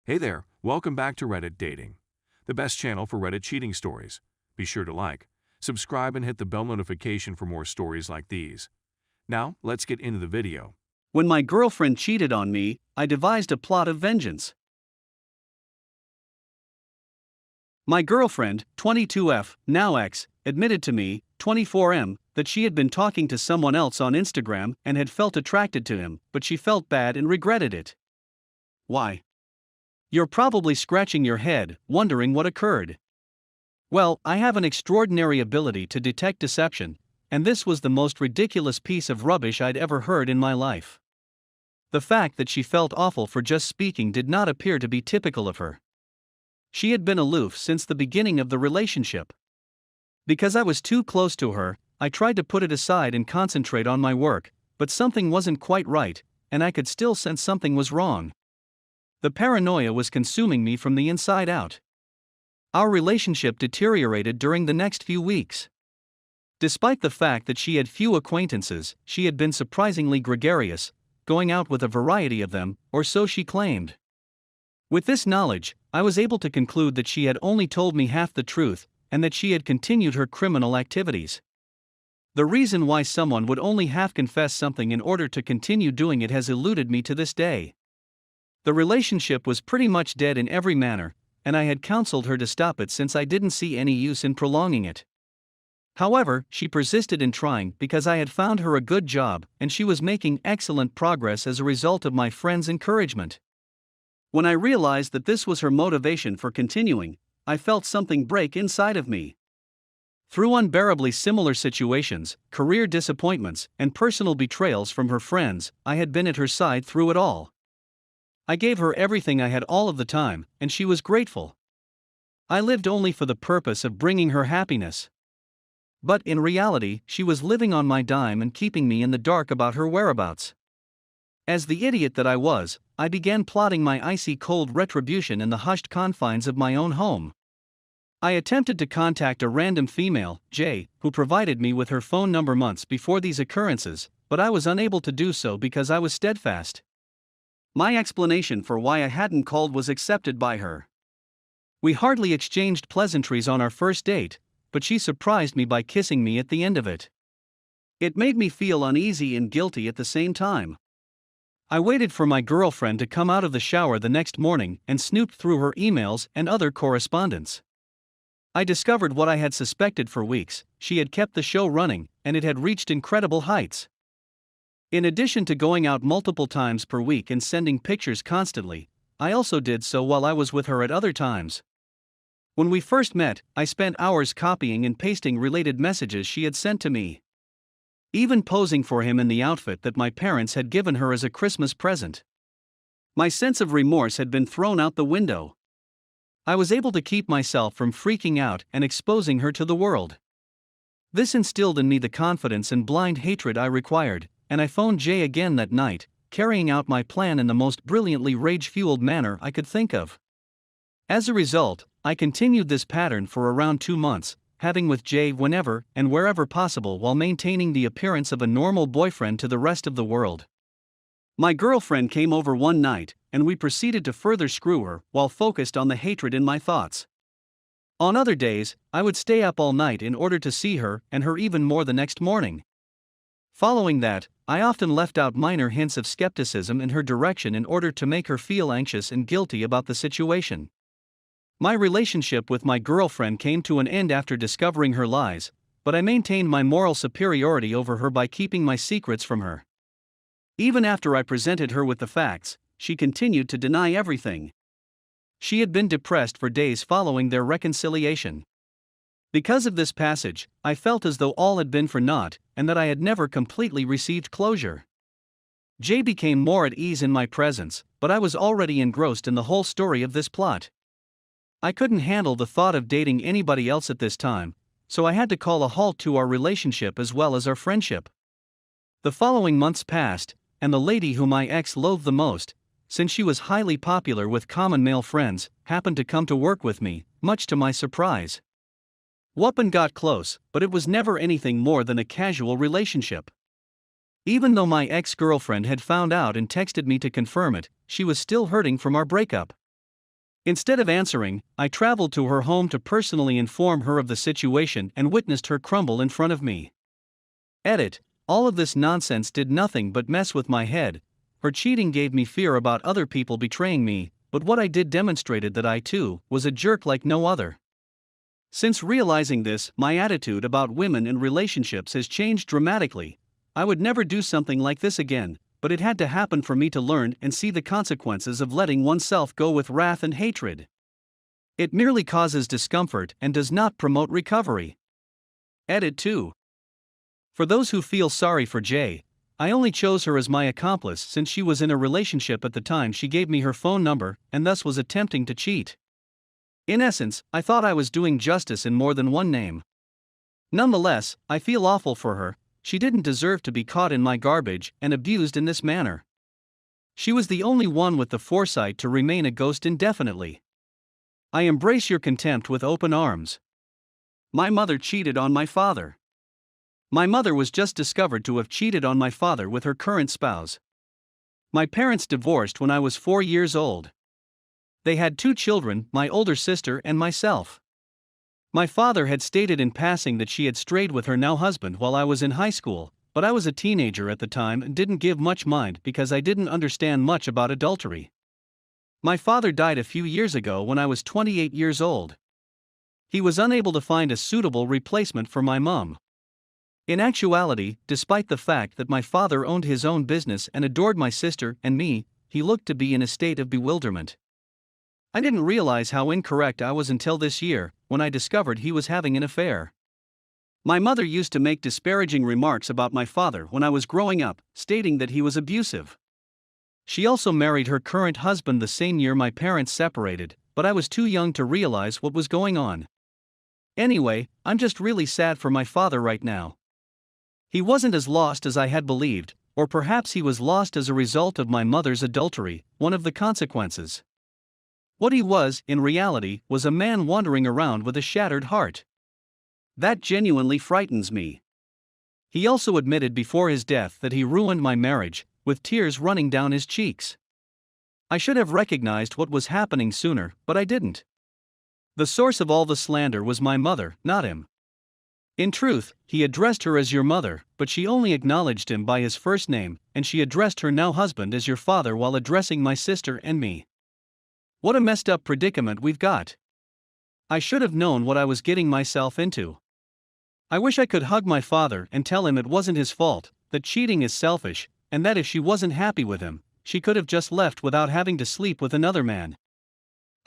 Hey there, welcome back to Reddit Dating, the best channel for Reddit cheating stories. Be sure to like, subscribe, and hit the bell notification for more stories like these. Now, let's get into the video. When my girlfriend cheated on me, I devised a plot of vengeance. My girlfriend, 22F, now ex, admitted to me, 24M, that she had been talking to someone else on Instagram and had felt attracted to him, but she felt bad and regretted it. Why? You're probably scratching your head, wondering what occurred. Well, I have an extraordinary ability to detect deception, and this was the most ridiculous piece of rubbish I'd ever heard in my life. The fact that she felt awful for just speaking did not appear to be typical of her. She had been aloof since the beginning of the relationship. Because I was too close to her, I tried to put it aside and concentrate on my work, but something wasn't quite right, and I could still sense something was wrong. The paranoia was consuming me from the inside out. Our relationship deteriorated during the next few weeks. Despite the fact that she had few acquaintances, she had been surprisingly gregarious, going out with a variety of them, or so she claimed. With this knowledge, I was able to conclude that she had only told me half the truth, and that she had continued her criminal activities. The reason why someone would only half confess something in order to continue doing it has eluded me to this day. The relationship was pretty much dead in every manner, and I had counseled her to stop it since I didn't see any use in prolonging it. However, she persisted in trying because I had found her a good job and she was making excellent progress as a result of my friend's encouragement. When I realized that this was her motivation for continuing, I felt something break inside of me. Through unbearably similar situations, career disappointments, and personal betrayals from her friends, I had been at her side through it all. I gave her everything I had all of the time, and she was grateful. I lived only for the purpose of bringing her happiness. But in reality, she was living on my dime and keeping me in the dark about her whereabouts. As the idiot that I was, I began plotting my icy cold retribution in the hushed confines of my own home. I attempted to contact a random female, J, who provided me with her phone number months before these occurrences, but I was unable to do so because I was steadfast. My explanation for why I hadn't called was accepted by her. We hardly exchanged pleasantries on our first date, but she surprised me by kissing me at the end of it. It made me feel uneasy and guilty at the same time. I waited for my girlfriend to come out of the shower the next morning and snooped through her emails and other correspondence. I discovered what I had suspected for weeks: she had kept the show running, and it had reached incredible heights. In addition to going out multiple times per week and sending pictures constantly, I also did so while I was with her at other times. When we first met, I spent hours copying and pasting related messages she had sent to me. Even posing for him in the outfit that my parents had given her as a Christmas present. My sense of remorse had been thrown out the window. I was able to keep myself from freaking out and exposing her to the world. This instilled in me the confidence and blind hatred I required, and I phoned Jay again that night, carrying out my plan in the most brilliantly rage-fueled manner I could think of. As a result, I continued this pattern for around 2 months, having with Jay whenever and wherever possible while maintaining the appearance of a normal boyfriend to the rest of the world. My girlfriend came over one night, and we proceeded to further screw her while focused on the hatred in my thoughts. On other days, I would stay up all night in order to see her and her even more the next morning. Following that, I often left out minor hints of skepticism in her direction in order to make her feel anxious and guilty about the situation. My relationship with my girlfriend came to an end after discovering her lies, but I maintained my moral superiority over her by keeping my secrets from her. Even after I presented her with the facts, she continued to deny everything. She had been depressed for days following their reconciliation. Because of this passage, I felt as though all had been for naught, and that I had never completely received closure. Jay became more at ease in my presence, but I was already engrossed in the whole story of this plot. I couldn't handle the thought of dating anybody else at this time, so I had to call a halt to our relationship as well as our friendship. The following months passed, and the lady whom my ex loathed the most, since she was highly popular with common male friends, happened to come to work with me, much to my surprise. Whoopin' got close, but it was never anything more than a casual relationship. Even though my ex-girlfriend had found out and texted me to confirm it, she was still hurting from our breakup. Instead of answering, I traveled to her home to personally inform her of the situation and witnessed her crumble in front of me. Edit. All of this nonsense did nothing but mess with my head. Her cheating gave me fear about other people betraying me, but what I did demonstrated that I too was a jerk like no other. Since realizing this, my attitude about women and relationships has changed dramatically. I would never do something like this again, but it had to happen for me to learn and see the consequences of letting oneself go with wrath and hatred. It merely causes discomfort and does not promote recovery. Edit 2. For those who feel sorry for Jay, I only chose her as my accomplice since she was in a relationship at the time she gave me her phone number and thus was attempting to cheat. In essence, I thought I was doing justice in more than one name. Nonetheless, I feel awful for her. She didn't deserve to be caught in my garbage and abused in this manner. She was the only one with the foresight to remain a ghost indefinitely. I embrace your contempt with open arms. My mother cheated on my father. My mother was just discovered to have cheated on my father with her current spouse. My parents divorced when I was 4 years old. They had 2 children, my older sister and myself. My father had stated in passing that she had strayed with her now husband while I was in high school, but I was a teenager at the time and didn't give much mind because I didn't understand much about adultery. My father died a few years ago when I was 28 years old. He was unable to find a suitable replacement for my mom. In actuality, despite the fact that my father owned his own business and adored my sister and me, he looked to be in a state of bewilderment. I didn't realize how incorrect I was until this year, when I discovered he was having an affair. My mother used to make disparaging remarks about my father when I was growing up, stating that he was abusive. She also married her current husband the same year my parents separated, but I was too young to realize what was going on. Anyway, I'm just really sad for my father right now. He wasn't as lost as I had believed, or perhaps he was lost as a result of my mother's adultery, one of the consequences. What he was, in reality, was a man wandering around with a shattered heart. That genuinely frightens me. He also admitted before his death that he ruined my marriage, with tears running down his cheeks. I should have recognized what was happening sooner, but I didn't. The source of all the slander was my mother, not him. In truth, he addressed her as your mother, but she only acknowledged him by his first name, and she addressed her now husband as your father while addressing my sister and me. What a messed up predicament we've got. I should have known what I was getting myself into. I wish I could hug my father and tell him it wasn't his fault, that cheating is selfish, and that if she wasn't happy with him, she could have just left without having to sleep with another man.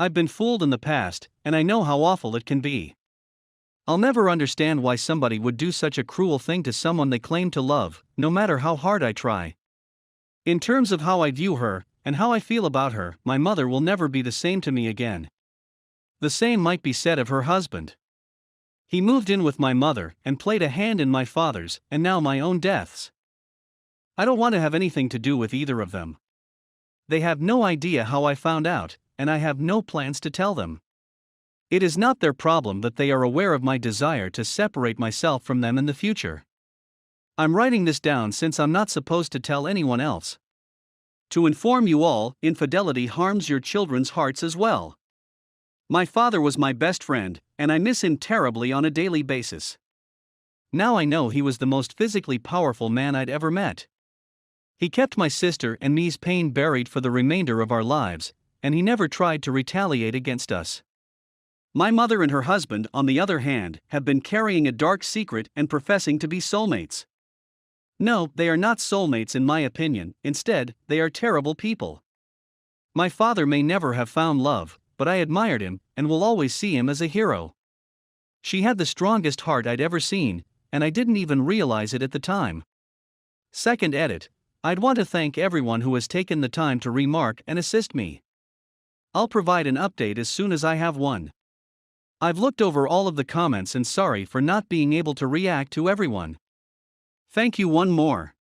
I've been fooled in the past, and I know how awful it can be. I'll never understand why somebody would do such a cruel thing to someone they claim to love, no matter how hard I try. In terms of how I view her, and how I feel about her, my mother will never be the same to me again. The same might be said of her husband. He moved in with my mother and played a hand in my father's and now my own deaths. I don't want to have anything to do with either of them. They have no idea how I found out, and I have no plans to tell them. It is not their problem that they are aware of my desire to separate myself from them in the future. I'm writing this down since I'm not supposed to tell anyone else. To inform you all, infidelity harms your children's hearts as well. My father was my best friend, and I miss him terribly on a daily basis. Now I know he was the most physically powerful man I'd ever met. He kept my sister and me's pain buried for the remainder of our lives, and he never tried to retaliate against us. My mother and her husband, on the other hand, have been carrying a dark secret and professing to be soulmates. No, they are not soulmates in my opinion, instead, they are terrible people. My father may never have found love, but I admired him, and will always see him as a hero. She had the strongest heart I'd ever seen, and I didn't even realize it at the time. Second edit. I'd want to thank everyone who has taken the time to remark and assist me. I'll provide an update as soon as I have one. I've looked over all of the comments and sorry for not being able to react to everyone. Thank you one more.